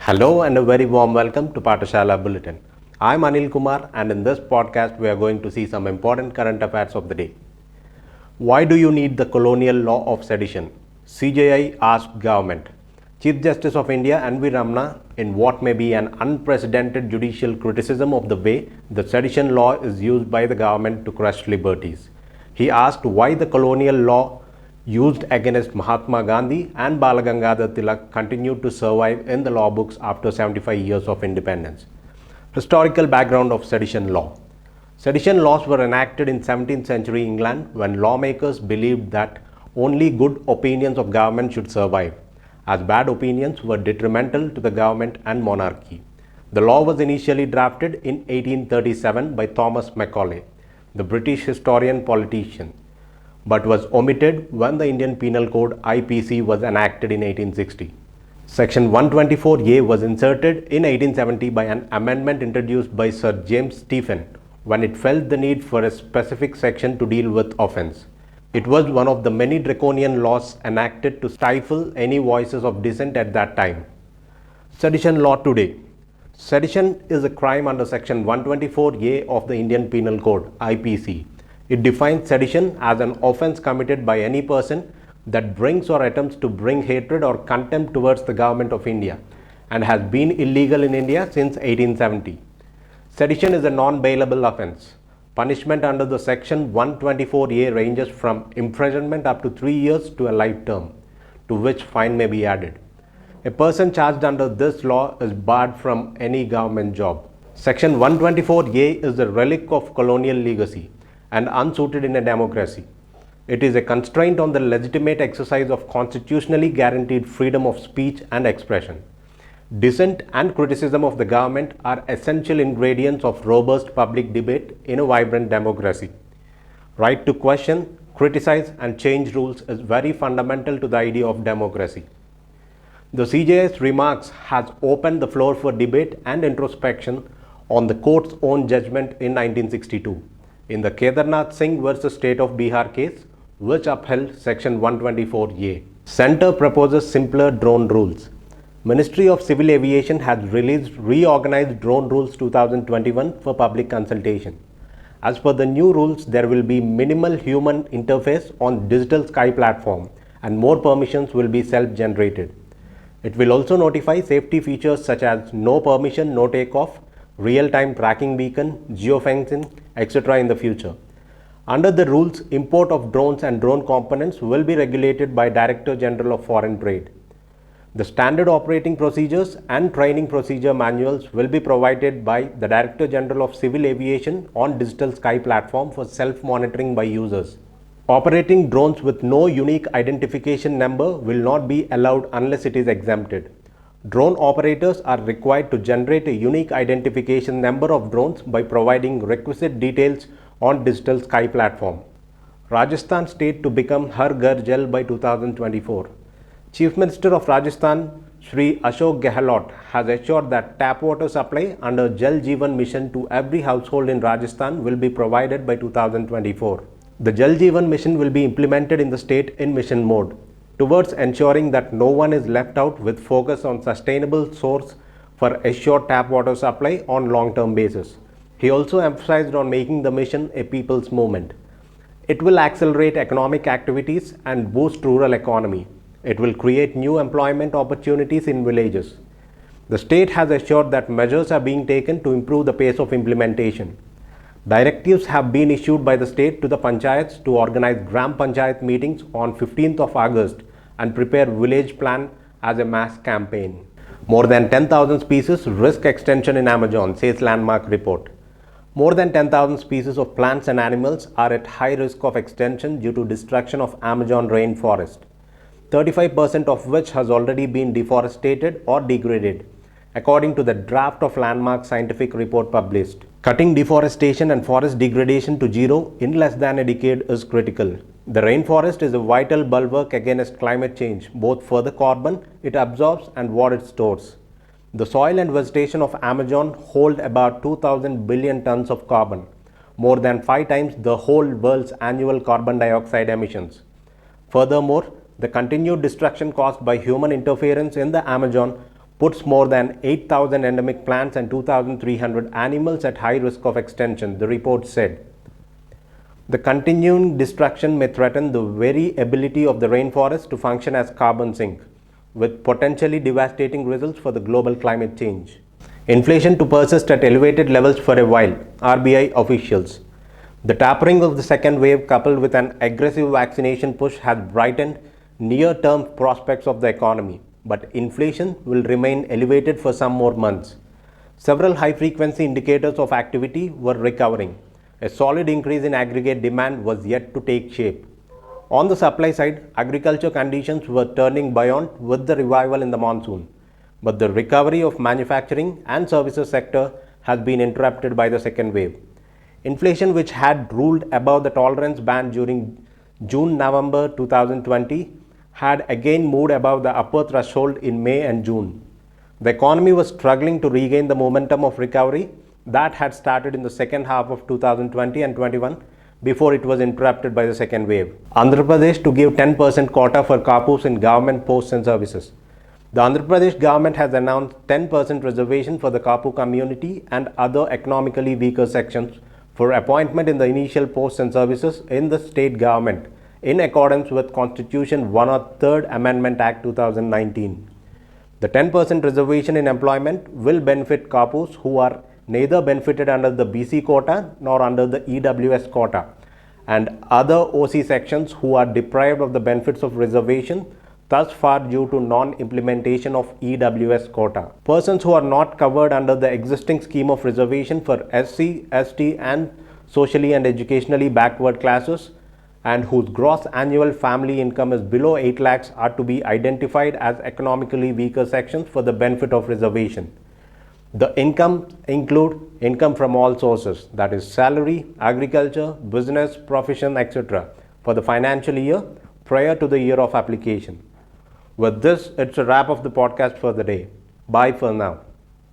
Hello and a very warm welcome to Pathashala Bulletin. I'm Anil Kumar, and in this podcast we are going to see some important current affairs of the day. Why do you need the colonial law of sedition? CJI asked government. Chief Justice of India N V Ramana, in what may be an unprecedented judicial criticism of the way the sedition law is used by the government to crush liberties. He asked why the colonial law used against Mahatma Gandhi and Balagangadhar Tilak continued to survive in the law books after 75 years of independence. Historical background of sedition law. Sedition laws were enacted in 17th century England when lawmakers believed that only good opinions of government should survive, as bad opinions were detrimental to the government and monarchy. The law was initially drafted in 1837 by Thomas Macaulay, the British historian politician, but was omitted when the Indian Penal Code IPC was enacted in 1860. Section 124A was inserted in 1870 by an amendment introduced by Sir James Stephen when it felt the need for a specific section to deal with offence. It was one of the many draconian laws enacted to stifle any voices of dissent at that time. Sedition law today. Sedition is a crime under Section 124A of the Indian Penal Code IPC. It defines sedition as an offence committed by any person that brings or attempts to bring hatred or contempt towards the government of India and has been illegal in India since 1870. Sedition is a non-bailable offence. Punishment under the Section 124A ranges from imprisonment up to 3 years to a life term, to which fine may be added. A person charged under this law is barred from any government job. Section 124A is a relic of colonial legacy and unsuited in a democracy. It is a constraint on the legitimate exercise of constitutionally guaranteed freedom of speech and expression. Dissent and criticism of the government are essential ingredients of robust public debate in a vibrant democracy. Right to question, criticize, and change rules is very fundamental to the idea of democracy. The CJI's remarks has opened the floor for debate and introspection on the court's own judgment in 1962. In the Kedarnath Singh versus State of Bihar case, which upheld Section 124A. Centre proposes simpler drone rules. Ministry of Civil Aviation has released reorganized drone rules 2021 for public consultation. As per the new rules, there will be minimal human interface on digital sky platform and more permissions will be self-generated. It will also notify safety features such as no permission, no takeoff, real-time tracking beacon, geofencing, etc. in the future. Under the rules, import of drones and drone components will be regulated by Director General of Foreign Trade. The standard operating procedures and training procedure manuals will be provided by the Director General of Civil Aviation on digital sky platform for self-monitoring by users. Operating drones with no unique identification number will not be allowed unless it is exempted. Drone operators are required to generate a unique identification number of drones by providing requisite details on digital sky platform. Rajasthan state to become Har Ghar Jal by 2024. Chief Minister of Rajasthan, Shri Ashok Gehlot, has assured that tap water supply under Jal Jeevan Mission to every household in Rajasthan will be provided by 2024. The Jal Jeevan Mission will be implemented in the state in mission mode, towards ensuring that no one is left out, with focus on sustainable source for assured tap water supply on long-term basis. He also emphasized on making the mission a people's movement. It will accelerate economic activities and boost rural economy. It will create new employment opportunities in villages. The state has assured that measures are being taken to improve the pace of implementation. Directives have been issued by the state to the panchayats to organize Gram Panchayat meetings on 15th of August and prepare village plan as a mass campaign. More than 10,000 species risk extinction in Amazon, says landmark report. More than 10,000 species of plants and animals are at high risk of extinction due to destruction of Amazon rainforest, 35% of which has already been deforested or degraded, according to the draft of landmark scientific report published. Cutting deforestation and forest degradation to zero in less than a decade is critical. The rainforest is a vital bulwark against climate change, both for the carbon it absorbs and what it stores. The soil and vegetation of Amazon hold about 2,000 billion tons of carbon, more than 5 times the whole world's annual carbon dioxide emissions. Furthermore, the continued destruction caused by human interference in the Amazon puts more than 8,000 endemic plants and 2,300 animals at high risk of extinction, the report said. The continuing destruction may threaten the very ability of the rainforest to function as carbon sink, with potentially devastating results for the global climate change. Inflation to persist at elevated levels for a while, RBI officials. The tapering of the second wave, coupled with an aggressive vaccination push, has brightened near-term prospects of the economy, but inflation will remain elevated for some more months. Several high-frequency indicators of activity were recovering. A solid increase in aggregate demand was yet to take shape. On the supply side, agriculture conditions were turning buoyant with the revival in the monsoon, but the recovery of manufacturing and services sector has been interrupted by the second wave. Inflation, which had ruled above the tolerance band during June-November 2020, had again moved above the upper threshold in May and June. The economy was struggling to regain the momentum of recovery that had started in the second half of 2020 and 21 before it was interrupted by the second wave. Andhra Pradesh to give 10% quota for Kapus in government posts and services. The Andhra Pradesh government has announced 10% reservation for the Kapu community and other economically weaker sections for appointment in the initial posts and services in the state government in accordance with Constitution 103rd Amendment Act 2019. The 10% reservation in employment will benefit Kapus who are neither benefited under the BC quota nor under the EWS quota, and other OC sections who are deprived of the benefits of reservation thus far due to non-implementation of EWS quota. Persons who are not covered under the existing scheme of reservation for SC, ST and socially and educationally backward classes and whose gross annual family income is below 8 lakhs are to be identified as economically weaker sections for the benefit of reservation. The income include income from all sources, that is salary, agriculture, business, profession, etc. for the financial year prior to the year of application. With this, it's a wrap of the podcast for the day. Bye for now.